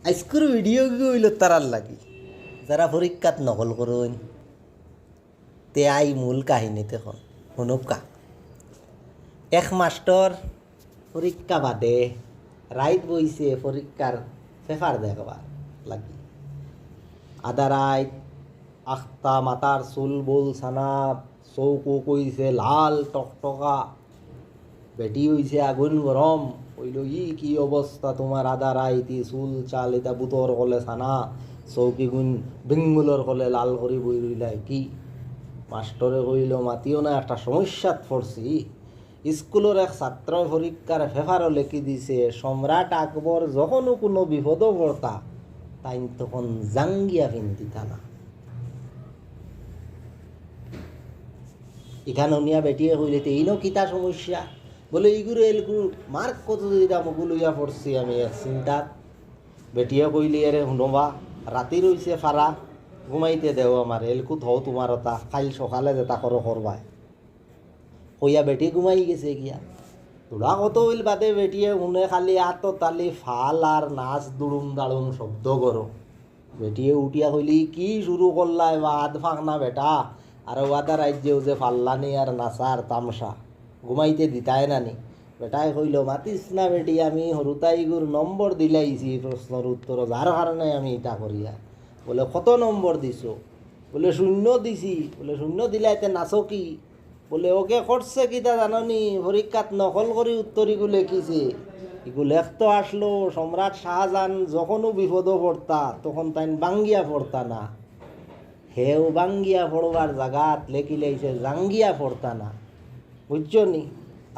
আজকের ভিডিও কি হইল তারার লাগি যারা পরীক্ষাত নকল করুন তে আই মূল কাহিনীতে এখন শুনুকা। এক মাস্টর পরীক্ষা বাদে রাইত বইছে পরীক্ষার পেপার দেখবার লাগি। আধা রাইত আখতা মাতার চুল বল সানাপ চৌকো কইছে লাল টকটকা, বেটি হইছে আগুন গরম। কইল ই কি অবস্থা তোমার, আদা রাইতি চুল চাল এটা বুতর কলে ছানা চৌকি গুণ বেঙ্গুলর কলে লাল করি বই রইলাই কি। মাস্টরে কইল মাতিও না, একটা সমস্যাত পড়ছি। স্কুলের এক ছাত্র পরীক্ষার পেপারও লেখি দিছে সম্রাট আকবর যখনও কোনো বিপদ পড়তা তাই তখন জাঙ্গিয়া ফিনতিতা না। এখানে নিয়া বেটিয়ে কইলে এইনো কিতা সমস্যা, বলে এইগুলো এলগুলো মার্ক কত দিতা মগু লইয়া পড়ছি আমি এক চিন্তাত। বেটিয়ে কইলি আরে শুনবা রাতি রইছে ফারা ঘুমাইতে দেও আমার এলকু থও তোমার ওটা কাল সকালে যেটা করো করবাই। কইয়া বেটি ঘুমাই গেছে গিয়া। তোরা কত হইল বাদে বেটিয়ে শুনে খালি আত তালি ফাল আর নাচ দুড়ুম দাড়ুম শব্দ করো। বেটিয়ে উঠিয়া কইলি কি শুরু করলাই বা আধ ফাঁক না বেটা, আর ওয়াদা রাজ্যেও যে ফাল্লানি আর নাচার তামসা ঘুমাইতে দিতাই নানি। বেটাই কইল মাতিস না বেটি, আমি হরুতাইগুর নম্বর দিলাইছি প্রশ্নের উত্তর যার কারণে আমি এটা করিয়া। বলে কত নম্বর দিছো, বলে 0 দিছি। বলে 0 দিলাইতে নাচো কি, বলে ওকে করছে কিতা জাননি পরীক্ষাত নকল করি উত্তরইগুলো লেখিছে। এগুলো লেখতো আসলো সম্রাট শাহজাহান যখনও বিপদ পড়তা তখন তাই বাঙ্গিয়া পড়তা না, হেও বাঙ্গিয়া পড়বার জাগাত লেখি লাইছে জাঙ্গিয়া পড়তা না, বুঝছো নি।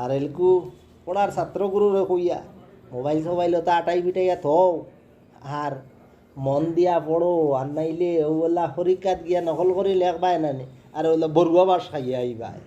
আর এলকু পড়ার ছাত্রগুরুরে কইয়া মোবাইল সোবাইলতা আটাই পিটাইয়া থও আর মন দিয়া পড়ো, আর নাইলে ওগুলা পরীক্ষাত গিয়া নকল করে লেখবাই নানি আর ওগুলা বড়ুয়া বাস খাইয়া আইবাই।